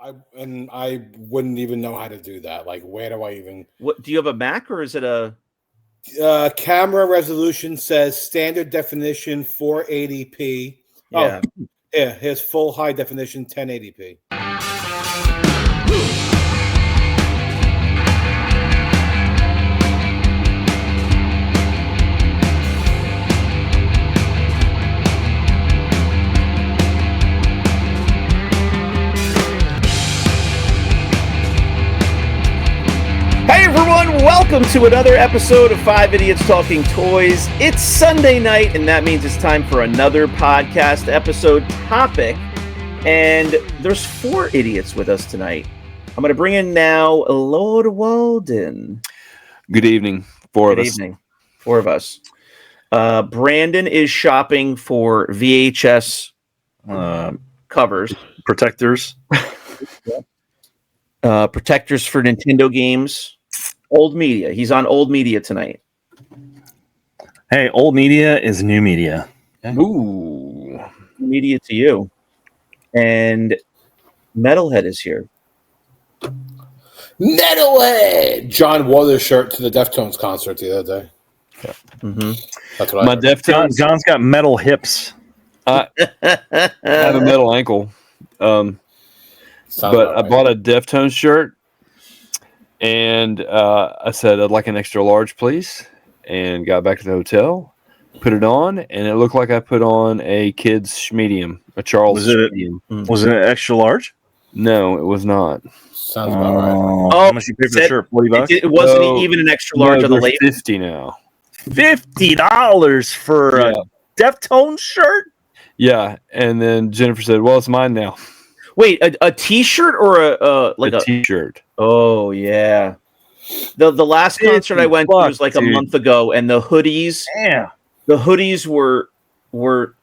I wouldn't even know how to do that. Like, where do I even? What do you have, a Mac or is it a? Camera resolution says standard definition 480p. Yeah. Oh, yeah. Here's full high definition 1080p. Hey everyone, welcome to another episode of 5 Idiots Talking Toys. It's Sunday night, and that means it's time for another podcast episode topic. And there's 4 idiots with us tonight. I'm going to bring in now Lord Walden. Good evening, four of us. Good evening, 4 of us. Brandon is shopping for VHS covers. Protectors. Protectors for Nintendo games. Old media. He's on old media tonight. Hey, old media is new media. Ooh. Media to you. And Metalhead is here. Metalhead! John wore this shirt to the Deftones concert the other day. Yeah. Mm-hmm. That's what My I heard. Deftones. John's got metal hips. I have a metal ankle. Sounds But about I right. bought a Deftones shirt, and I said, I'd like an extra large, please, and got back to the hotel, put it on, and it looked like I put on a kid's medium, a Charles Was it- medium. Was it an extra large? No, it was not. Sounds about right. Oh, How much you pay for the said- shirt? $40? It wasn't No. even an extra large No, on the they're label. 50 now. $50 for Yeah. a Deftones shirt? Yeah, and then Jennifer said, well, it's mine now. Wait, a T-shirt or a Like a T-shirt. Oh yeah. The last concert I went to was like a dude. month ago, and the hoodies were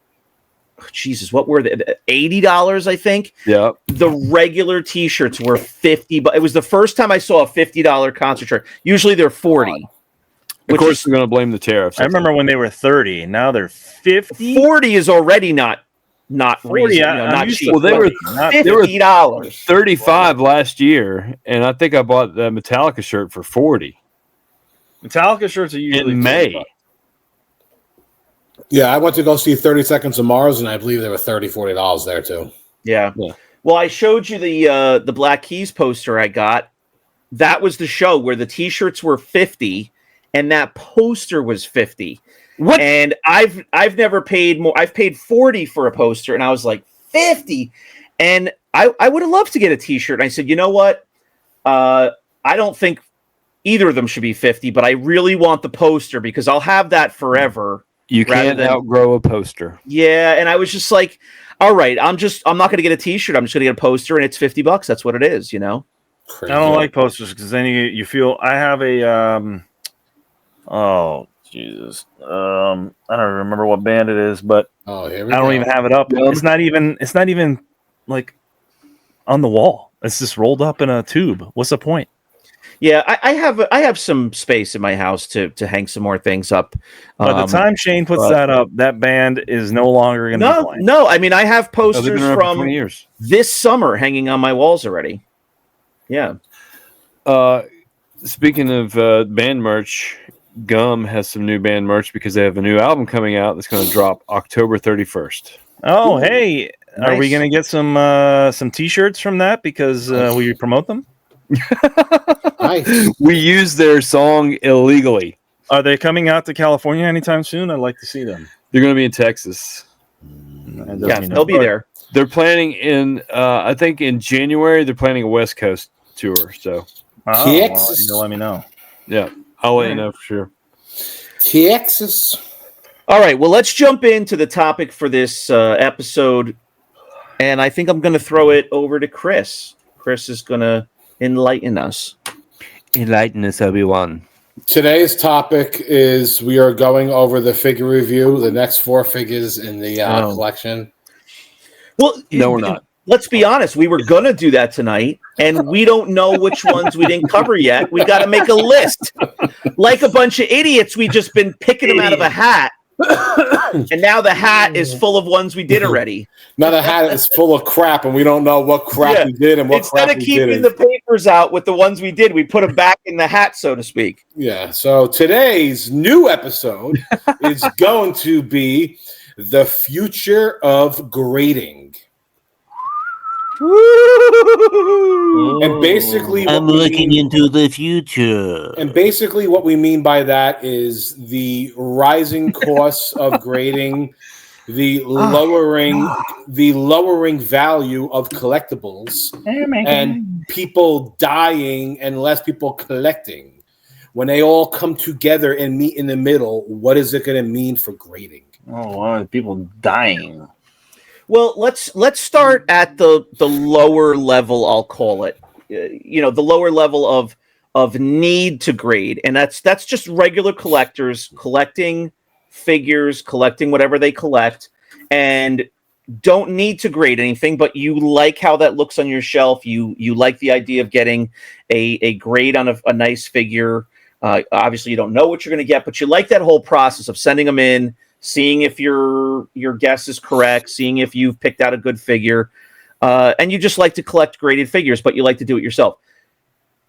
Jesus, what were they? $80, I think. Yeah. The regular T-shirts were $50, but it was the first time I saw a $50 concert shirt. Usually they're $40. Of Which course, is, we're going to blame the tariffs. I remember when they were 30. Now they're 50. 40 is already not 40, reasonable, I'm not used cheap. to Well, they were They were $50. 35 last year, and I think I bought the Metallica shirt for 40 Metallica shirts are usually in May. $50. Yeah, I went to go see 30 Seconds of Mars, and I believe there were $30, $40 there, too. Yeah. Yeah. Well, I showed you the Black Keys poster I got. That was the show where the T-shirts were 50 and that poster was 50. What? And I've never paid more. I've paid 40 for a poster, and I was like 50. And I would have loved to get a T-shirt. And I said, you know what? I don't think either of them should be 50, but I really want the poster because I'll have that forever. You rather can't than- outgrow a poster. Yeah, and I was just like, all right, I'm not gonna get a T-shirt. I'm just gonna get a poster, and it's $50. That's what it is, you know. Crazy. I don't like posters because then you feel. I have a oh Jesus, I don't remember what band it is, but Oh, here we I go. don't even have it up. Yeah. It's not even like on the wall. It's just rolled up in a tube. What's the point? Yeah, I have some space in my house to hang some more things up. By the time Shane puts but- that up, that band is no longer going to be playing. No. I mean, I have Oh, they've posters been around for 20 from years. this summer hanging on my walls already. Yeah. Speaking of band merch, Gum has some new band merch because they have a new album coming out that's going to drop October 31st. Oh, hey, are we Nice. going to get some T-shirts from that because we promote them? Nice. We use their song illegally. Are they coming out to California anytime soon? I'd like to see them. They're going to be in Texas. That does Yeah, me no they'll be good. there. They're planning in, I think in January, they're planning a West Coast tour. So, Oh, Texas. you'll let me know. yeah, I'll let you know for sure. Texas. All right, well, let's jump into the topic for this episode, and I think I'm going to throw it over to Chris. Chris is going to enlighten us. Enlighten us, Obi-Wan. Today's topic is we are going over the figure review, the next 4 figures in the Oh. collection. Well, No, we're not. Let's be honest. We were going to do that tonight, and we don't know which ones we didn't cover yet. We got to make a list. Like a bunch of idiots, we've just been picking them out of a hat. And now the hat is full of ones we did already. Now the hat is full of crap, and we don't know what crap we did and what Instead crap of we keeping didn't. the papers out with the ones we did, we put them back in the hat, so to speak. Yeah. So today's new episode is going to be the future of grading. And basically, I'm looking into the future. And basically, what we mean by that is the rising costs of grading, the lowering value of collectibles, and people dying and less people collecting. When they all come together and meet in the middle, what is it going to mean for grading? Oh, wow, people dying. Well, let's start at the lower level, I'll call it. The lower level of need to grade, and that's just regular collectors collecting figures, collecting whatever they collect, and don't need to grade anything, but you like how that looks on your shelf. You like the idea of getting a grade on a nice figure. Obviously, you don't know what you're going to get, but you like that whole process of sending them in, seeing if your guess is correct, seeing if you've picked out a good figure, and you just like to collect graded figures, but you like to do it yourself.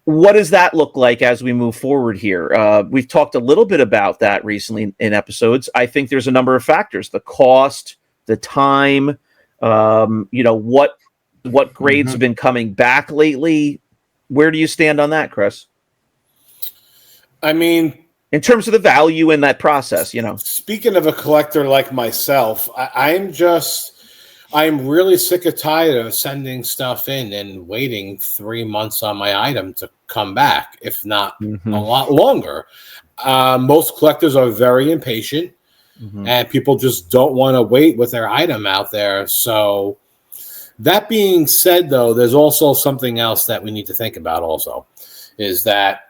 What does that look like as we move forward here? We've talked a little bit about that recently in episodes. I think there's a number of factors: the cost, the time, what grades have been coming back lately. Where do you stand on that, Chris? I mean, in terms of the value in that process, Speaking of a collector like myself, I'm really sick and tired of sending stuff in and waiting 3 months on my item to come back, if not a lot longer. Most collectors are very impatient, and people just don't want to wait with their item out there. So that being said, though, there's also something else that we need to think about also, is that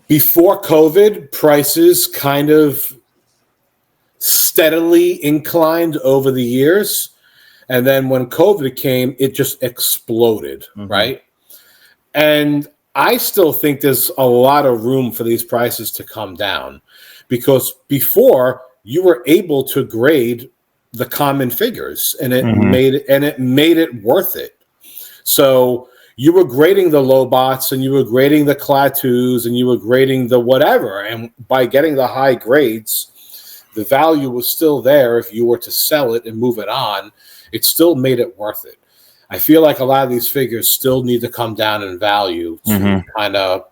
before COVID, prices kind of steadily inclined over the years. And then when COVID came, it just exploded, right? And I still think there's a lot of room for these prices to come down, because before you were able to grade the common figures, and it made it worth it. So you were grading the Lobots, and you were grading the Klaatu's, and you were grading the whatever. And by getting the high grades, the value was still there. If you were to sell it and move it on, it still made it worth it. I feel like a lot of these figures still need to come down in value to kind of,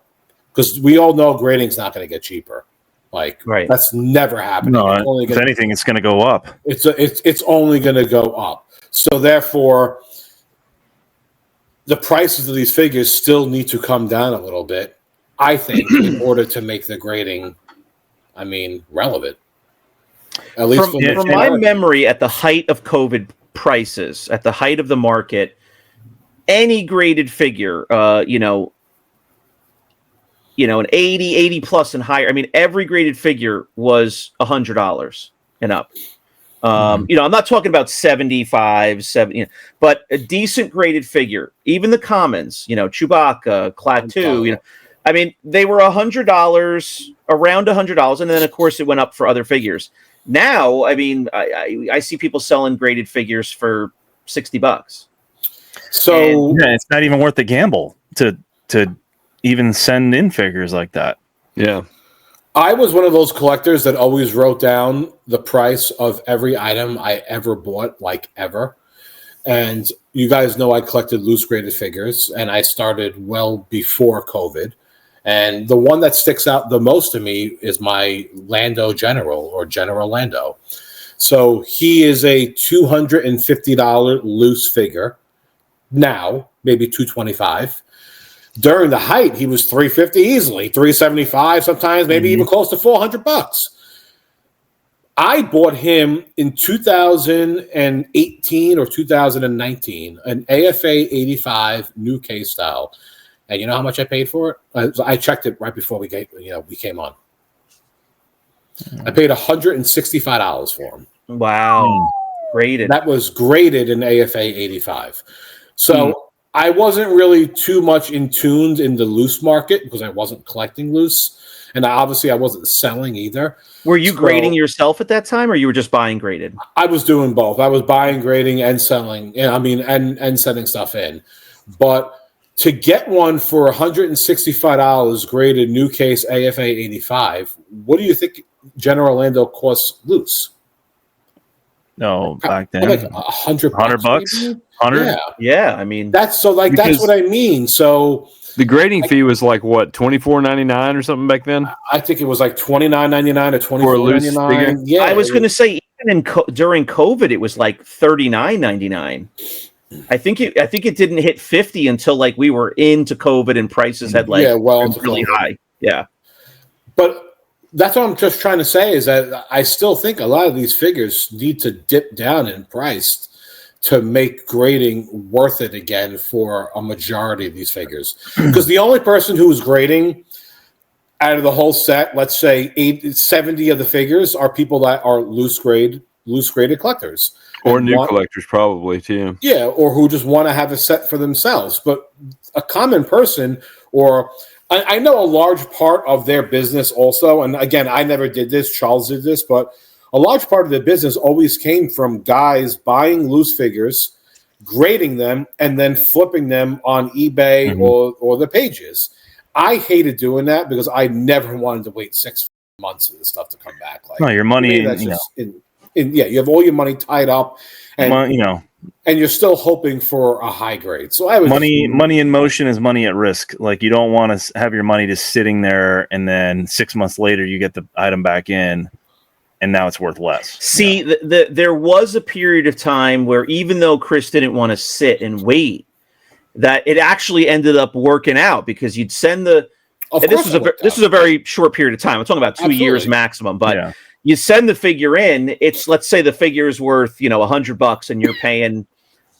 because we all know grading's not going to get cheaper. That's never happening. No, if anything, it's going to go up. It's only going to go up. So therefore, the prices of these figures still need to come down a little bit, I think, in order to make the grading, relevant. At least from my memory, at the height of COVID prices, at the height of the market, any graded figure, an 80 plus and higher. Every graded figure was $100 and up. I'm not talking about 75, 70, but a decent graded figure, even the commons, Chewbacca, Klaatu, they were $100, around $100. And then of course it went up for other figures. Now, I see people selling graded figures for $60. So it's not even worth the gamble to even send in figures like that. Yeah. I was one of those collectors that always wrote down the price of every item I ever bought, ever. And you guys know I collected loose graded figures, and I started well before COVID. And the one that sticks out the most to me is my Lando General, or General Lando. So he is a $250 loose figure. Now, maybe $225. During the height, he was $350 easily, $375 sometimes, maybe even close to $400. I bought him in 2018 or 2019, an AFA 85 new case style. And you know how much I paid for it? I checked it right before we came on. I paid $165 for him. Wow. Graded. That was graded in AFA 85. So I wasn't really too much in tuned in the loose market because I wasn't collecting loose, and obviously I wasn't selling either. Were you So grading yourself at that time, or you were just buying graded? I was doing both. I was buying, grading, and selling. And sending stuff in. But to get one for $165 graded new case AFA 85, what do you think General Orlando costs loose? No, back then, Like $100 bucks, maybe? 100. Yeah, I mean, That's what I mean. So The grading fee was like what, $24.99 or something back then? I think it was like $29.99 or For a loose $24.99. figure? Yeah, I was going to say even during COVID, it was like $39.99. I think it didn't hit 50 until like we were into COVID and prices had like into really COVID. high. Yeah, But that's what I'm just trying to say is that I still think a lot of these figures need to dip down in price to make grading worth it again for a majority of these figures. Because the only person who is grading out of the whole set, let's say 70 of the figures are people that are loose graded collectors. Or new collectors, probably, too. Yeah, or who just want to have a set for themselves. But a common person, or I know a large part of their business also, and again, I never did this, Charles did this, but a large part of their business always came from guys buying loose figures, grading them, and then flipping them on eBay or the pages. I hated doing that because I never wanted to wait 6 months for this stuff to come back. Like, No, your money, that's just you have all your money tied up, and and you're still hoping for a high grade. So I was money in motion is money at risk. Like, you don't want to have your money just sitting there, and then 6 months later you get the item back in, and now it's worth less. See, there was a period of time where even though Chris didn't want to sit and wait, that it actually ended up working out because you'd send the. This was a very short period of time. I'm talking about 2 years maximum, but you send the figure in. It's, let's say the figure is worth $100, and you're paying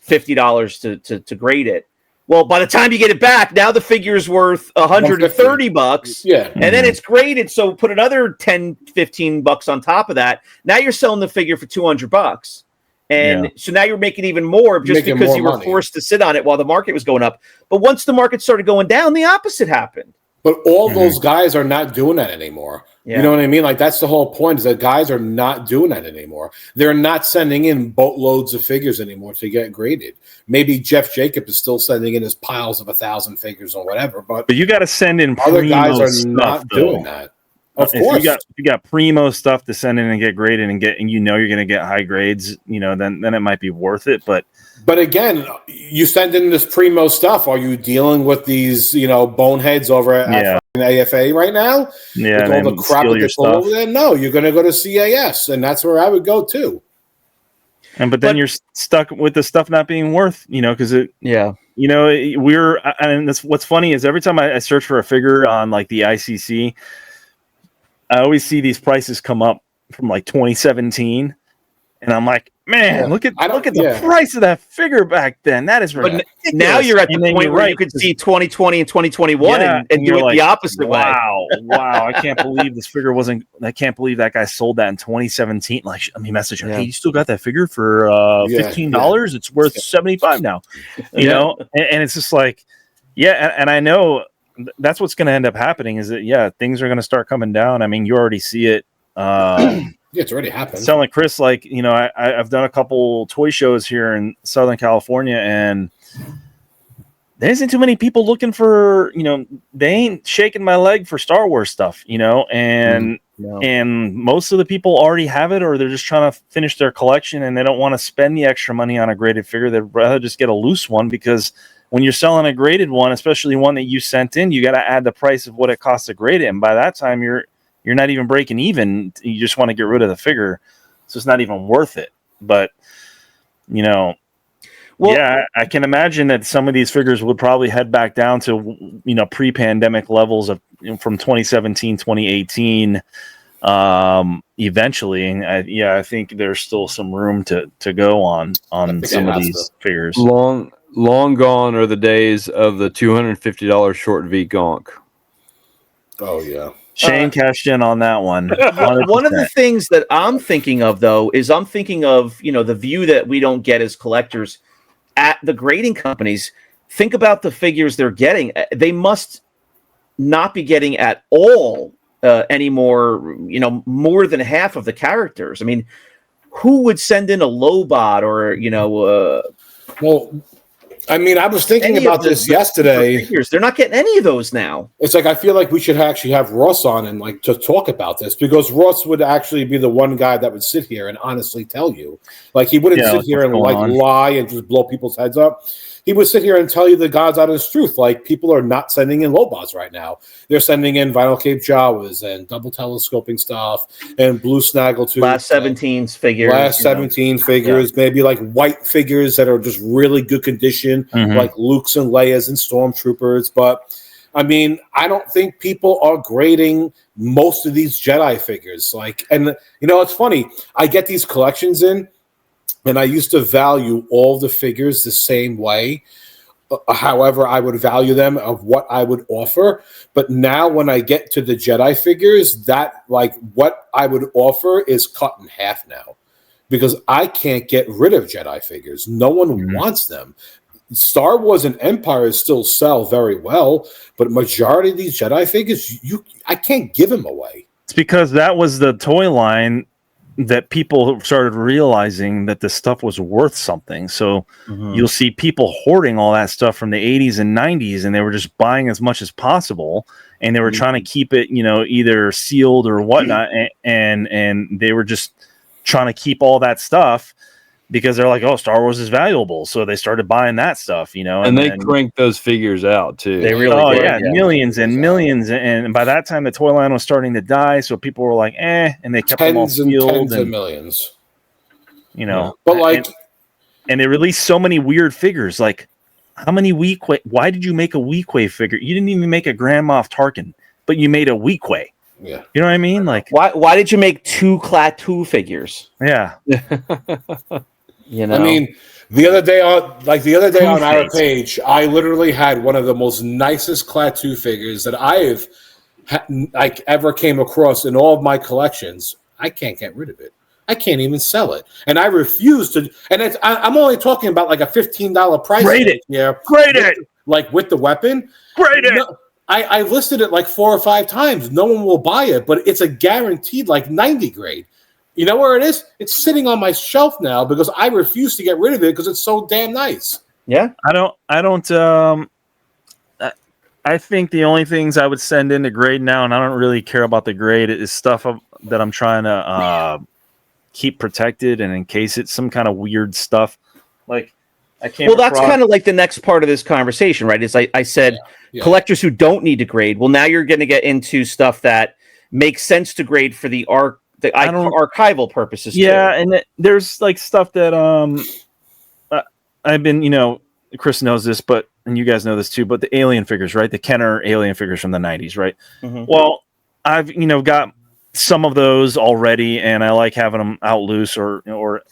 $50 to grade it. Well, by the time you get it back, now the figure is worth $130. Yeah. And then it's graded. So put another $10, $15 on top of that. Now you're selling the figure for $200. And so now you're making even more just because you were forced to sit on it while the market was going up. But once the market started going down, the opposite happened. But all those guys are not doing that anymore. Yeah. You know what I mean? Like, that's the whole point, is that guys are not doing that anymore. They're not sending in boatloads of figures anymore to get graded. Maybe Jeff Jacob is still sending in his piles of 1,000 figures or whatever. But you got to send in other guys are stuff, not doing that. Of course. If you got primo stuff to send in and get graded and you're going to get high grades, then it might be worth it. But again, you send in this primo stuff. Are you dealing with these, boneheads over at AFA right now? Yeah, with all the crap that they pull over there? No, you're going to go to CAS, and that's where I would go too. But then you're stuck with the stuff not being worth, because and that's what's funny is every time I search for a figure on like the ICC, I always see these prices come up from like 2017, and I'm like, man, look at the price of that figure back then. That is ridiculous. But now you're at the point where you could see 2020 and 2021 and do it the opposite way. Wow! I can't believe this figure wasn't. I can't believe that guy sold that in 2017. Like, message him, hey, you still got that figure for $15? It's worth $75 now. You know, and it's just like, and I know that's what's going to end up happening. Is that things are going to start coming down. I mean, you already see it. It's already happened. Sound like Chris, like, I've done a couple toy shows here in Southern California, and there isn't too many people looking for, they ain't shaking my leg for Star Wars stuff, and most of the people already have it, or they're just trying to finish their collection and they don't want to spend the extra money on a graded figure. They'd rather just get a loose one, because when you're selling a graded one, especially one that you sent in, you got to add the price of what it costs to grade it. And by that time, you're not even breaking even. You just want to get rid of the figure. So it's not even worth it. But, I can imagine that some of these figures would probably head back down to, pre-pandemic levels of from 2017, 2018, eventually. And I think there's still some room to go on some of these figures. Long gone are the days of the $250 short V Gonk. Oh, yeah. Shane cashed in on that one. 100%. One of the things that I'm thinking of, though, is the view that we don't get as collectors at the grading companies. think about the figures they're getting. They must not be getting at all anymore, more than half of the characters. I mean, who would send in a Lobot or, well, I mean, I was thinking about this yesterday. They're not getting any of those now. It's like I feel like we should actually have Ross on and like to talk about this, because Ross would actually be the one guy that would sit here and honestly tell you. Like, he wouldn't sit here and like lie and just blow people's heads up. He would sit here and tell you the God's honest truth. Like, people are not sending in Lobots right now. They're sending in Vinyl Cape Jawas and double telescoping stuff and blue snaggletooth. Last 17's figures. Last 17 figures, maybe like white figures that are just really good condition, like Luke's and Leia's and Stormtroopers. But, I mean, I don't think people are grading most of these Jedi figures. Like, and, it's funny. I get these collections in, and I used to value all the figures the same way, however I would value them, of what I would offer. But now when I get to the Jedi figures, that, like, what I would offer is cut in half now, because I can't get rid of Jedi figures. No one wants them. Star Wars and Empire still sell very well, but majority of these Jedi figures, I can't give them away. It's because that was the toy line that people started realizing that this stuff was worth something. So you'll see people hoarding all that stuff from the 80s and 90s, and they were just buying as much as possible, and they were trying to keep it, either sealed or whatnot, and they were just trying to keep all that stuff because they're like, oh, Star Wars is valuable, so they started buying that stuff, and they cranked those figures out too. They really did. Millions and millions, and by that time the toy line was starting to die, so people were like, and they kept them all sealed, tens and millions, But like, and they released so many weird figures. Like, how many Weequay? Why did you make a Weequay figure? You didn't even make a Grand Moff Tarkin, but you made a Weequay. Yeah, you know what I mean? Like, why did you make 2 Klaatu figures? Yeah. I mean, the other day on our page, I literally had one of the most nicest Klaatu figures that I've ever came across in all of my collections. I can't get rid of it. I can't even sell it, and I refuse to. And I'm only talking about like a $15 price. Grade it. Yeah, grade it. Like with the weapon. Grade it. No, I listed it like 4 or 5 times. No one will buy it, but it's a guaranteed like 90 grade. You know where it is? It's sitting on my shelf now because I refuse to get rid of it because it's so damn nice. Yeah. I think the only things I would send into grade now, and I don't really care about the grade, is stuff that I'm trying to keep protected and encase it, some kind of weird stuff. Like, I can't. Well, that's kind of like the next part of this conversation, right? Is I said collectors who don't need to grade. Well, now you're going to get into stuff that makes sense to grade for the archival purposes. Yeah, too. And there's like stuff that I've been, Chris knows this, and you guys know this too, but the alien figures, right? The Kenner alien figures from the 90s, right? Well, I've got some of those already, and I like having them out loose or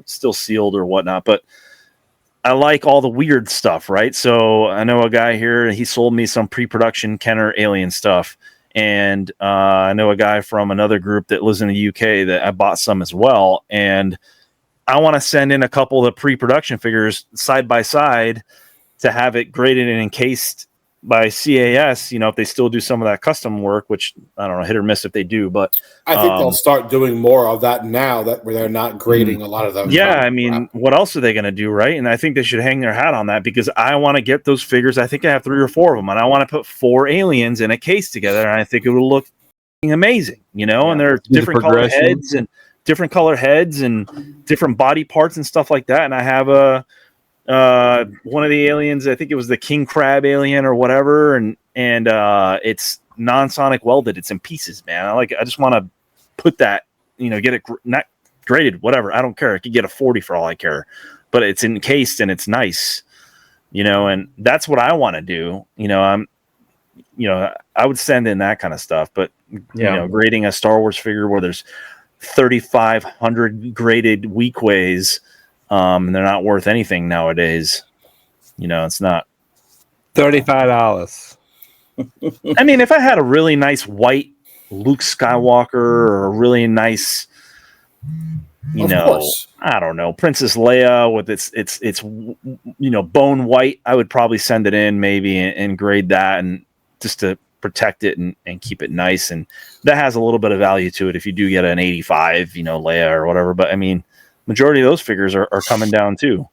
still sealed or whatnot, but I like all the weird stuff, right? So I know a guy here, he sold me some pre-production Kenner alien stuff. And I know a guy from another group that lives in the UK that I bought some as well. And I want to send in a couple of the pre-production figures side by side to have it graded and encased by CAS, if they still do some of that custom work, which I don't know, hit or miss if they do, but I think they'll start doing more of that now that where they're not grading a lot of them. Yeah, I mean, what else are they going to do, right? And I think they should hang their hat on that because I want to get those figures. I think I have 3 or 4 of them, and I want to put 4 aliens in a case together, and I think it would look amazing, and they're different color heads and different different body parts and stuff like that. And I have one of the aliens, I think it was the king crab alien or whatever, and it's non-sonic welded. It's in pieces, man. I just want to put that, get it not graded, whatever. I don't care. I could get a 40 for all I care, but it's encased and it's nice, and that's what I want to do. I would send in that kind of stuff, but grading a Star Wars figure where there's 3,500 graded Weekways, and they're not worth anything nowadays. It's not $35. I mean, if I had a really nice white Luke Skywalker or a really nice, you Of know, course. I don't know, Princess Leia with its bone white, I would probably send it in maybe and grade that, and just to protect it and keep it nice. And that has a little bit of value to it if you do get an 85, Leia or whatever. But I mean, majority of those figures are coming down too.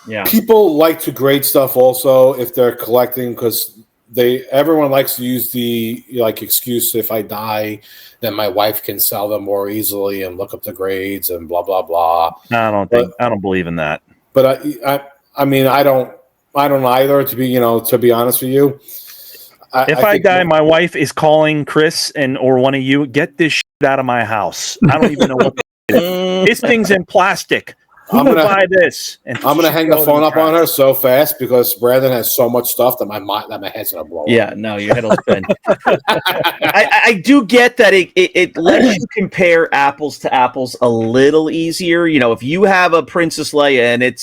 Yeah. People like to grade stuff also if they're collecting, because everyone likes to use the excuse, if I die, then my wife can sell them more easily and look up the grades and blah blah blah. I don't believe in that. But I mean I don't either, to be honest with you. If I die, my wife is calling Chris or one of you, get this shit out of my house. I don't even know what this thing's in plastic. Who will buy this? And I'm gonna hang the phone up on her so fast, because Brandon has so much stuff that my head's gonna blow. Yeah, no, your head will spin. I do get that it lets you compare apples to apples a little easier. If you have a Princess Leia and it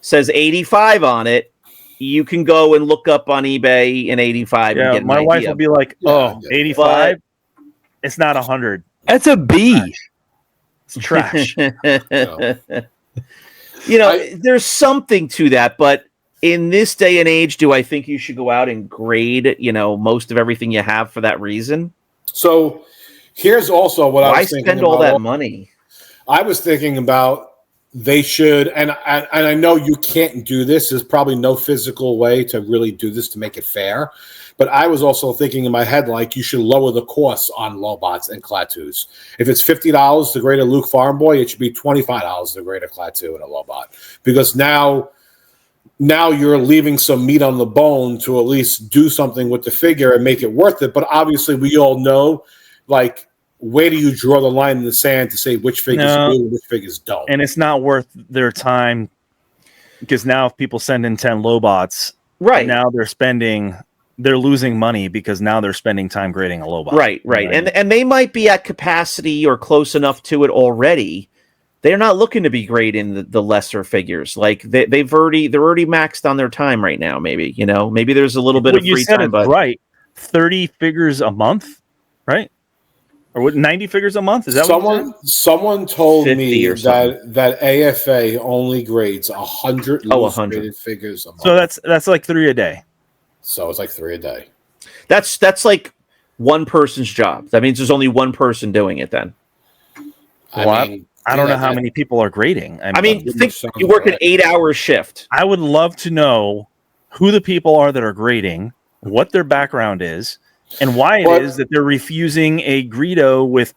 says 85 on it, you can go and look up on eBay an 85. Yeah, and get my wife will be like, 85? It's not 100. That's a B. It's trash. There's something to that, but in this day and age, do I think you should go out and grade, most of everything you have for that reason? So here's also what I was thinking. Why spend all that money? I was thinking about they should, and I know you can't do this. There's probably no physical way to really do this to make it fair. But I was also thinking in my head, you should lower the costs on Lobots and Klaatuus. If it's $50 to grade a Luke Farm Boy, it should be $25 to grade a Klaatu and a Lobot. Because now you're leaving some meat on the bone to at least do something with the figure and make it worth it. But obviously, we all know, where do you draw the line in the sand to say which figures do and which figures don't? And it's not worth their time, because now if people send in 10 Lobots, right now they're losing money because now they're spending time grading a Lobot. Right. And they might be at capacity or close enough to it already. They're not looking to be grading the lesser figures. They're already maxed on their time right now. Maybe maybe there's a little bit of free time. But right, 30 figures a month, right? Or 90 figures a month? Is that someone told me that AFA only grades 100 graded figures a month. So that's like 3 a day. So it's like 3 a day. That's like one person's job. That means there's only one person doing it then. I don't know how many people are grading. Think you work an 8-hour shift. I would love to know who the people are that are grading, what their background is, and why it is that they're refusing a Greedo with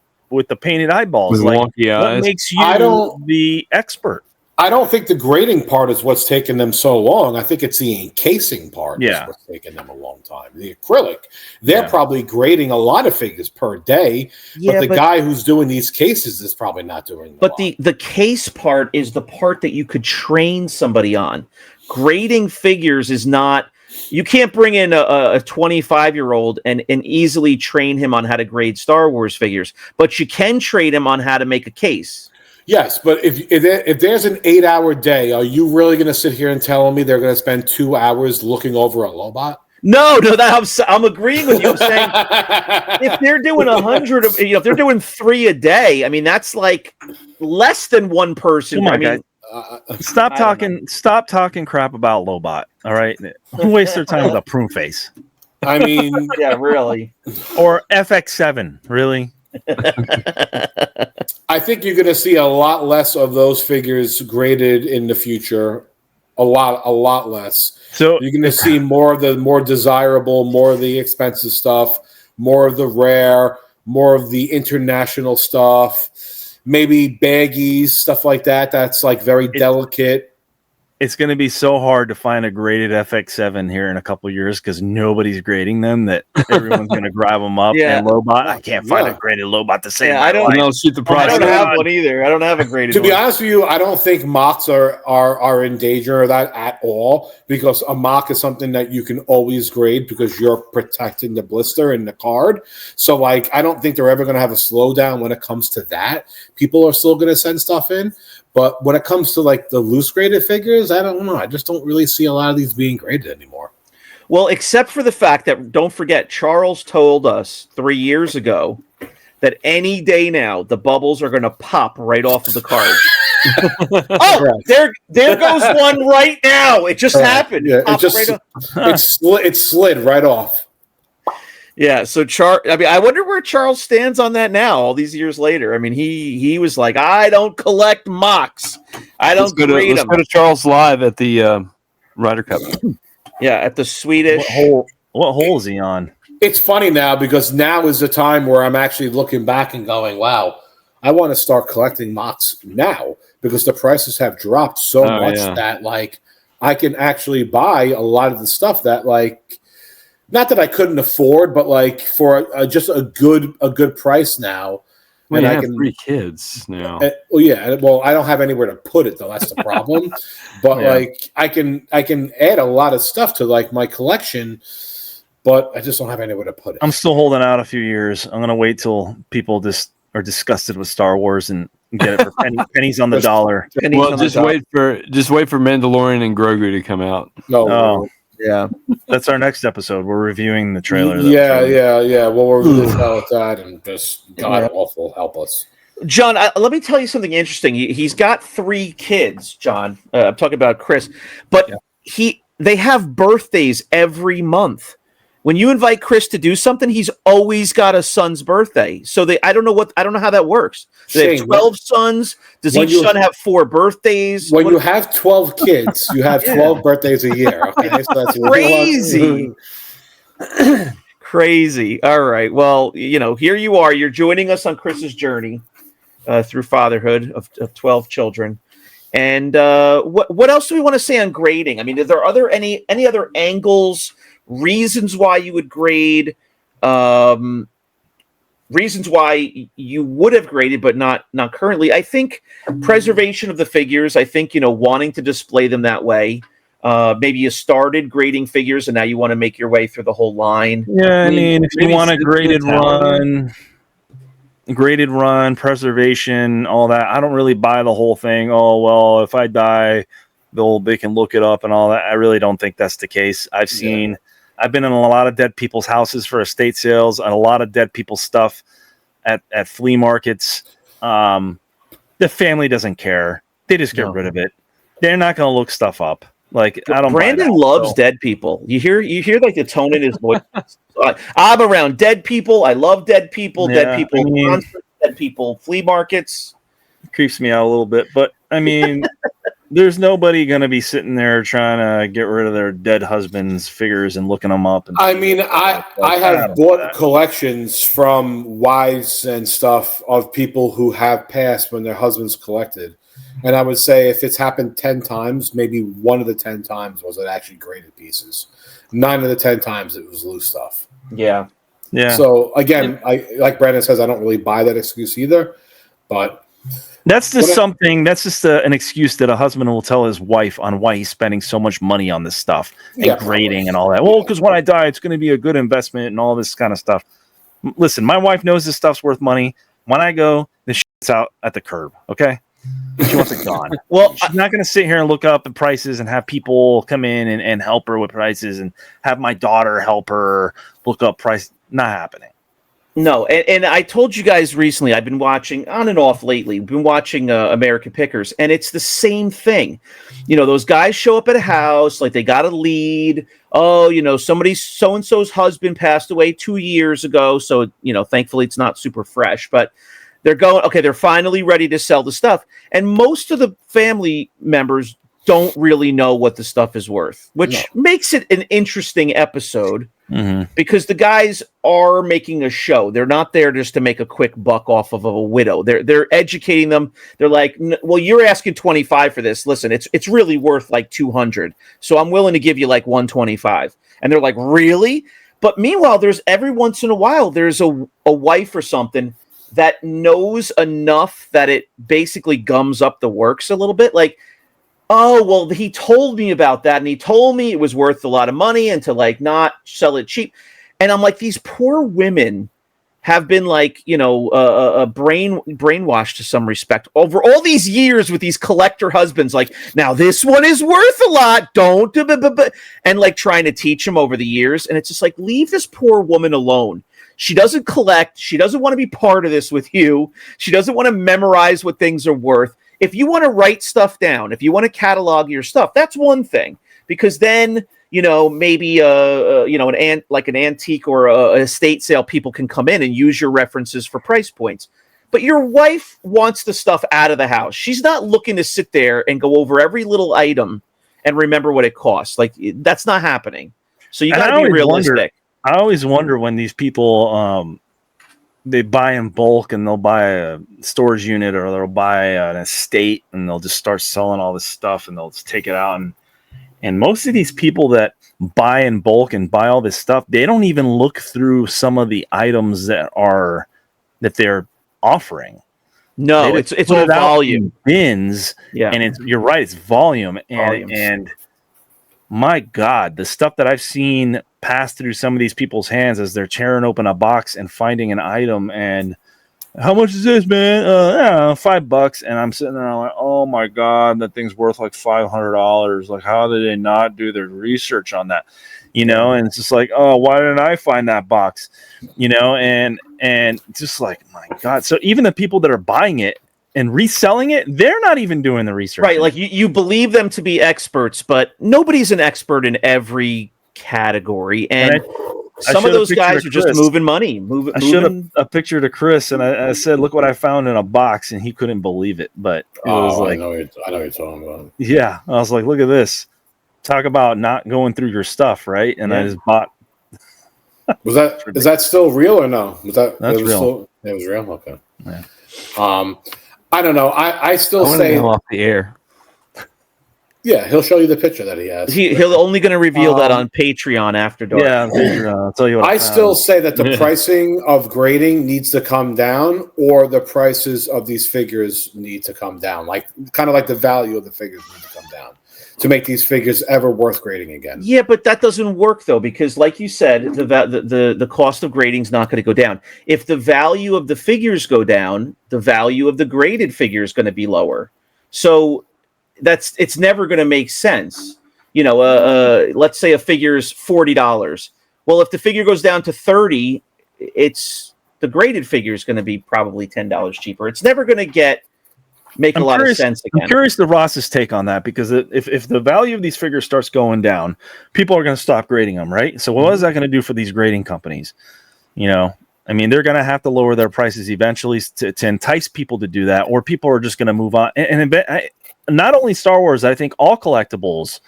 the painted eyeballs. With wonky eyes. What makes you the expert? I don't think the grading part is what's taken them so long. I think it's the encasing part is what's taken them a long time. The acrylic, they're probably grading a lot of figures per day, but the guy who's doing these cases is probably not doing. But the case part is the part that you could train somebody on. Grading figures is not. You can't bring in a 25-year-old and easily train him on how to grade Star Wars figures, but you can train him on how to make a case. Yes, but if there's an 8-hour day, are you really going to sit here and tell me they're going to spend 2 hours looking over a Lobot? No, I'm agreeing with you. I'm saying if they're doing 100, if they're doing 3 a day, that's like less than one person. Come on, guys. Stop talking crap about Lobot. All right, who wastes their time with a prune face? Yeah, really. Or FX7, really? I think you're going to see a lot less of those figures graded in the future. A lot less. So you're going to see more of the more desirable, more of the expensive stuff, more of the rare, more of the international stuff, maybe baggies, stuff like that. That's very delicate. It's going to be so hard to find a graded FX7 here in a couple of years because nobody's grading them that everyone's going to grab them up. And Lobot, I can't find a graded Lobot to say. I don't have one either. I don't have a graded. To be honest with you, I don't think mocks are in danger of that at all, because a mock is something that you can always grade because you're protecting the blister and the card. So I don't think they're ever going to have a slowdown when it comes to that. People are still going to send stuff in. But when it comes to the loose graded figures, I don't know. I just don't really see a lot of these being graded anymore. Well, except for the fact that, don't forget, Charles told us 3 years ago that any day now the bubbles are going to pop right off of the card. Oh, there goes one right now. It just happened. Yeah, it slid right off. Yeah, so I wonder where Charles stands on that now, all these years later. I mean, he was like, I don't collect mocks. I don't grade them. Let's go to Charles live at the Ryder Cup. Yeah, at the Swedish. What hole is he on? It's funny now because now is the time where I'm actually looking back and going, wow, I want to start collecting mocks now because the prices have dropped so much that like I can actually buy a lot of the stuff that like not that I couldn't afford, but like for just a good price now. Well, and you I have can 3 kids now. Well, I don't have anywhere to put it though. That's the problem. But like I can add a lot of stuff to like my collection, but I just don't have anywhere to put it. I'm still holding out a few years. I'm gonna wait till people just are disgusted with Star Wars and get it for pennies on the dollar. Well, just wait for Mandalorian and Grogu to come out. No. Yeah, that's our next episode. We're reviewing the trailer. Yeah. Well, we're really with that, and just God awful help us, John. Let me tell you something interesting. He's got 3 kids, John. I'm talking about Chris, but they have birthdays every month. When you invite Chris to do something, he's always got a son's birthday. So I don't know how that works. They have 12 sons. Does each son have 4 birthdays? When you have 12 kids, you have 12 birthdays a year. Okay, so that's crazy. Crazy. All right. Well, here you are. You're joining us on Chris's journey through fatherhood of 12 children. And what else do we want to say on grading? I mean, are there any other angles? Reasons why you would grade, reasons why you would have graded but not currently. I think preservation of the figures. I think wanting to display them that way. Maybe you started grading figures and now you want to make your way through the whole line. Yeah, I mean if you want a graded run, preservation, all that. I don't really buy the whole thing. Oh well, if I die, they can look it up and all that. I really don't think that's the case. I've been in a lot of dead people's houses for estate sales and a lot of dead people's stuff at flea markets. The family doesn't care. They just get rid of it. They're not going to look stuff up. Like Brandon loves dead people. You hear like the tone in his voice. I'm around dead people. I love dead people. Dead people. Dead people. Flea markets. Creeps me out a little bit, but I mean. There's nobody going to be sitting there trying to get rid of their dead husband's figures and looking them up. I mean, I have bought collections from wives and stuff of people who have passed when their husbands collected. And I would say if it's happened 10 times, maybe 1 of the 10 times was it actually graded pieces. 9 of the 10 times it was loose stuff. Yeah. So again, like Brandon says, I don't really buy that excuse either, but that's just an excuse that a husband will tell his wife on why he's spending so much money on this stuff and grading and all that. Well, because when I die, it's going to be a good investment and all this kind of stuff. Listen, my wife knows this stuff's worth money. When I go, this shit's out at the curb. Okay. She wants it gone. Well, she's not going to sit here and look up the prices and have people come in and help her with prices and have my daughter help her look up price. Not happening. No, and I told you guys recently, I've been watching on and off lately, been watching American Pickers, and it's the same thing. Those guys show up at a house, like they got a lead. Oh, somebody, so-and-so's husband passed away 2 years ago. So, thankfully it's not super fresh, but they're going, okay, they're finally ready to sell the stuff. And most of the family members don't really know what the stuff is worth, which makes it an interesting episode. Mm-hmm. Because the guys are making a show. They're not there just to make a quick buck off of a widow. They're educating them. They're like, well, you're asking 25 for this. Listen, it's really worth like 200. So I'm willing to give you like 125. And they're like, really? But meanwhile, there's every once in a while, there's a wife or something that knows enough that it basically gums up the works a little bit. Like, oh, well, he told me about that, and he told me it was worth a lot of money and to like not sell it cheap. And I'm like, these poor women have been like, brainwashed to some respect over all these years with these collector husbands. Like, now this one is worth a lot. Don't, and like trying to teach them over the years. And it's just like, leave this poor woman alone. She doesn't collect. She doesn't want to be part of this with you. She doesn't want to memorize what things are worth. If you want to write stuff down, if you want to catalog your stuff, that's one thing, because then, maybe an antique or a estate sale, people can come in and use your references for price points. But your wife wants the stuff out of the house. She's not looking to sit there and go over every little item and remember what it costs. Like, that's not happening. So you got to be realistic. I always wonder when these people they buy in bulk and they'll buy a storage unit or they'll buy an estate and they'll just start selling all this stuff and they'll just take it out. And most of these people that buy in bulk and buy all this stuff, they don't even look through some of the items that they're offering. No, it's all volume bins. Yeah, and you're right, it's volume. And my God, the stuff that I've seen pass through some of these people's hands as they're tearing open a box and finding an item, and how much is this, man? $5. And I'm sitting there like, oh my God, that thing's worth like $500. Like, how did they not do their research on that? And it's just like, oh, why didn't I find that box? And just like, my God. So even the people that are buying it and reselling it, they're not even doing the research. Right. Like you believe them to be experts, but nobody's an expert in every category. And some of those guys are just moving money. I showed a picture to Chris and I said, look what I found in a box, and he couldn't believe it. But it was like, I know what you're talking about. Yeah. I was like, look at this. Talk about not going through your stuff, right? And I just bought. Is that still real or no? That's real. It was real? Okay. Yeah. I don't know. I still say off the air. Yeah, he'll show you the picture that he has. He'll only going to reveal that on Patreon after dark. Yeah, I'll tell you what. I still say that the pricing of grading needs to come down, or the prices of these figures need to come down. Kind of like the value of the figures need to come down to make these figures ever worth grading again. Yeah, but that doesn't work though, because like you said, the cost of grading is not going to go down. If the value of the figures go down, the value of the graded figure is going to be lower. So it's never going to make sense. Let's say a figure is $40. Well, if the figure goes down to $30, the graded figure is going to be probably $10 cheaper. It's never going to make a lot of sense again. I'm curious to Ross's take on that, because if the value of these figures starts going down, people are going to stop grading them, right? So what is that going to do for these grading companies? I mean, they're going to have to lower their prices eventually to entice people to do that, or people are just going to move on. And not only Star Wars, I think all collectibles,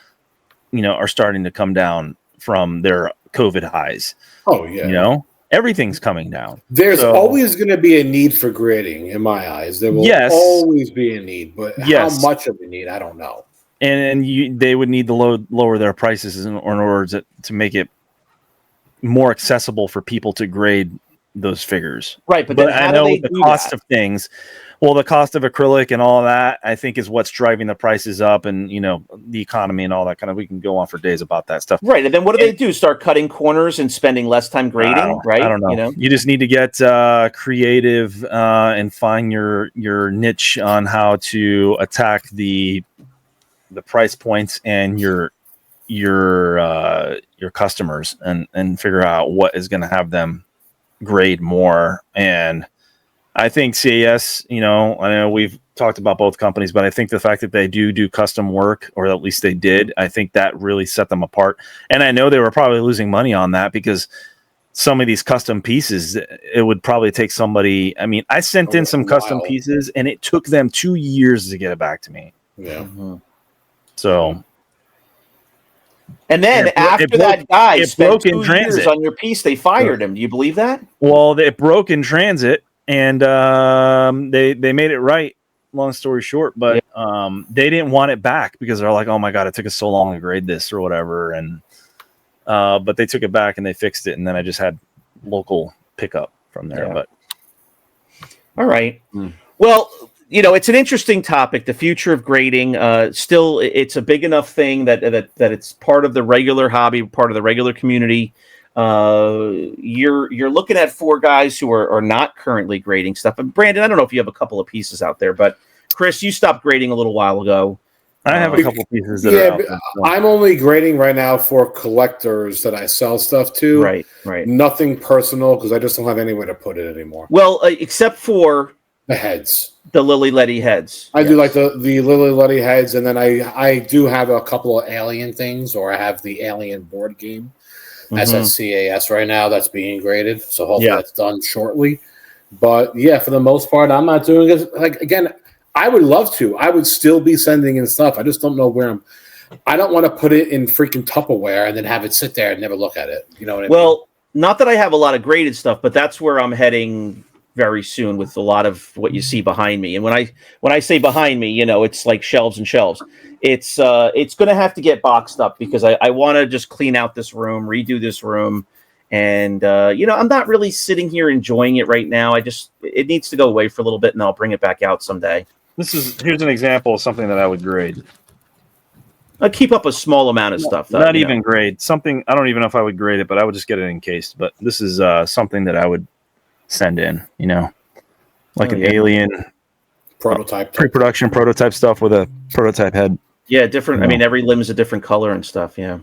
are starting to come down from their COVID highs. Oh, yeah. Everything's coming down. There's always going to be a need for grading in my eyes. There will always be a need, but how much of a need, I don't know. And they would need to lower their prices in order to make it more accessible for people to grade those figures. Right, but I know the cost of things. Well, the cost of acrylic and all that, I think, is what's driving the prices up, and the economy and all that kind of. We can go on for days about that stuff. Right, and then what do they do? Start cutting corners and spending less time grading? Right? I don't know. You just need to get creative and find your niche on how to attack the price points and your customers, and figure out what is going to have them grade more. And I think CAS, I know we've talked about both companies, but I think the fact that they do custom work, or at least they did, I think that really set them apart. And I know they were probably losing money on that, because some of these custom pieces, it would probably take somebody. I mean, I sent in some custom pieces and it took them 2 years to get it back to me. Yeah. Mm-hmm. So. And then after that guy spent 2 years on your piece, they fired him. Do you believe that? Well, it broke in transit. And they made it right, long story short, but they didn't want it back, because they're like, oh my God, it took us so long to grade this or whatever. And but they took it back and they fixed it, and then I just had local pickup from there. But all right. Well, it's an interesting topic, the future of grading. Still, it's a big enough thing that it's part of the regular hobby, part of the regular community. You're looking at 4 guys who are not currently grading stuff. And Brandon, I don't know if you have a couple of pieces out there, but Chris, you stopped grading a little while ago. I have a couple pieces that are out there. I'm only grading right now for collectors that I sell stuff to. Right. Nothing personal because I just don't have anywhere to put it anymore. Well, except for the heads. The Lily Letty heads. I do like the Lily Letty heads, and then I do have a couple of Alien things, or I have the Alien board game. That's at CAS right now. That's being graded, so hopefully that's done shortly. But yeah, for the most part, I'm not doing it. Like again, I would love to. I would still be sending in stuff. I just don't know where I don't want to put it in freaking Tupperware and then have it sit there and never look at it. You know what I mean? Well, not that I have a lot of graded stuff, but that's where I'm heading very soon with a lot of what you see behind me. And when I say behind me, it's like shelves and shelves. It's going to have to get boxed up because I want to just clean out this room, redo this room. And, I'm not really sitting here enjoying it right now. It needs to go away for a little bit and I'll bring it back out someday. Here's an example of something that I would grade. I keep up a small amount of stuff. Though, not even grade. Something, I don't even know if I would grade it, but I would just get it encased. But this is something that I would send in, like an Alien prototype, pre-production prototype stuff with a prototype head. Yeah, different. I mean, every limb's a different color and stuff. Yeah.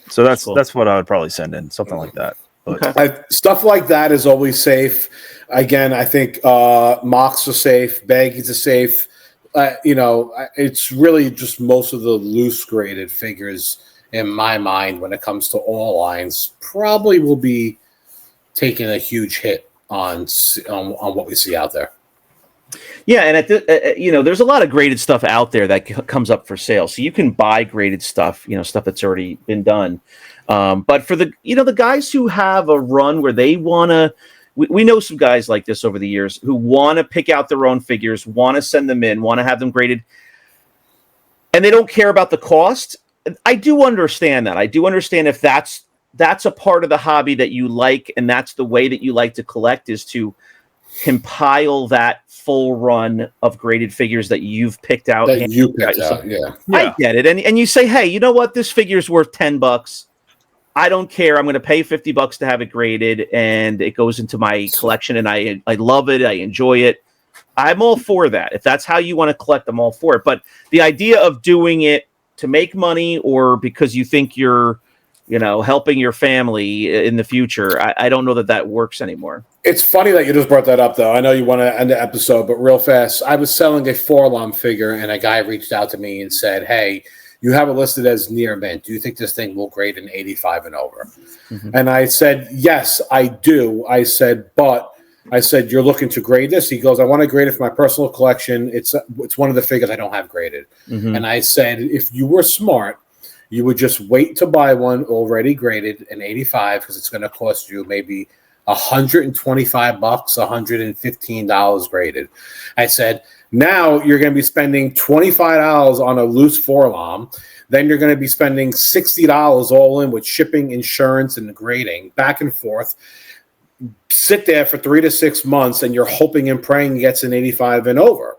So that's what I would probably send in, something like that. But stuff like that is always safe. Again, I think mocks are safe, baggies are safe. It's really just most of the loose graded figures in my mind when it comes to all lines probably will be taking a huge hit on what we see out there. Yeah, and there's a lot of graded stuff out there that comes up for sale, so you can buy graded stuff, stuff that's already been done. But for the guys who have a run where they want to, we know some guys like this over the years who want to pick out their own figures, want to send them in, want to have them graded, and they don't care about the cost. I do understand that. I do understand if that's a part of the hobby that you like, and that's the way that you like to collect, is to compile that full run of graded figures that you've picked out. I get it. And you say, hey, you know what? This figure's worth $10. I don't care. I'm going to pay $50 to have it graded, and it goes into my collection, and I love it. I enjoy it. I'm all for that. If that's how you want to collect, I'm all for it. But the idea of doing it to make money or because you think you're helping your family in the future, I don't know that works anymore. It's funny that you just brought that up, though. I know you want to end the episode, but real fast, I was selling a Forlom figure, and a guy reached out to me and said, hey, you have it listed as near mint. Do you think this thing will grade an 85 and over? Mm-hmm. And I said, yes, I do. I said, you're looking to grade this? He goes, I want to grade it for my personal collection. It's one of the figures I don't have graded. Mm-hmm. And I said, if you were smart, you would just wait to buy one already graded an 85 because it's going to cost you maybe $125, $115 graded. I said, now you're going to be spending $25 on a loose Forlom. Then you're going to be spending $60 all in with shipping, insurance, and grading back and forth. Sit there for 3 to 6 months, and you're hoping and praying it gets an 85 and over.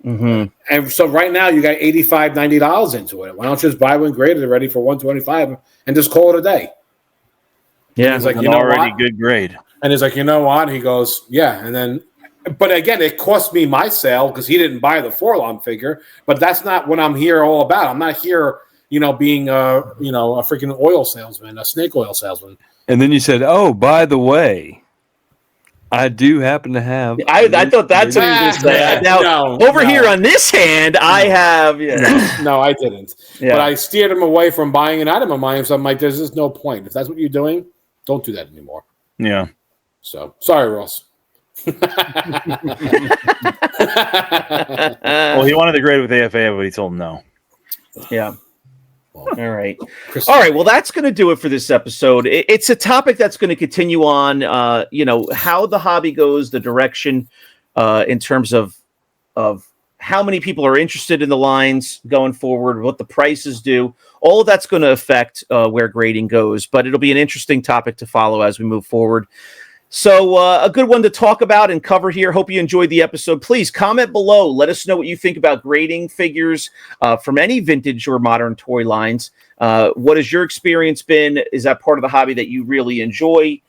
Mm-hmm. And so right now you got $85, $90 into it. Why don't you just buy one graded ready for $125 and just call it a day? Yeah, he's like, an already good grade. And he's like, you know what? He goes, yeah. And then, but again, it cost me my sale because he didn't buy the Forlom figure. But that's not what I'm here all about. I'm not here, being a freaking oil salesman, a snake oil salesman. And then you said, oh, by the way, I do happen to have. I thought that's what you were going to say. Now, here on this hand, I have. Yeah. No, I didn't. Yeah. But I steered him away from buying an item of mine. So I'm like, there's just no point. If that's what you're doing, don't do that anymore. Yeah. So sorry, Ross. Well, he wanted to grade with AFA, but he told him no. Yeah. All right. Well, that's going to do it for this episode. It's a topic that's going to continue on, how the hobby goes, the direction in terms of how many people are interested in the lines going forward, what the prices do. All of that's going to affect where grading goes, but it'll be an interesting topic to follow as we move forward. So a good one to talk about and cover here. Hope you enjoyed the episode. Please comment below. Let us know what you think about grading figures from any vintage or modern toy lines. What has your experience been? Is that part of the hobby that you really enjoy?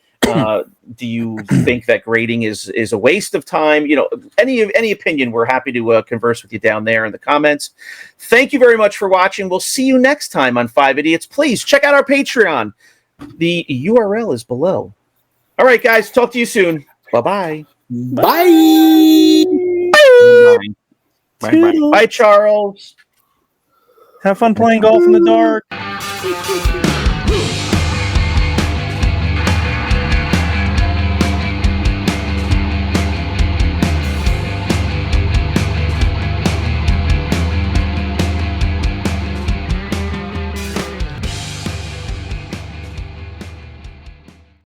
Do you think that grading is a waste of time? You know, any opinion, we're happy to converse with you down there in the comments. Thank you very much for watching. We'll see you next time on 5 Idiots. Please check out our Patreon. The URL is below. All right, guys. Talk to you soon. Bye-bye. Bye. Bye, Charles. Have fun playing golf in the dark.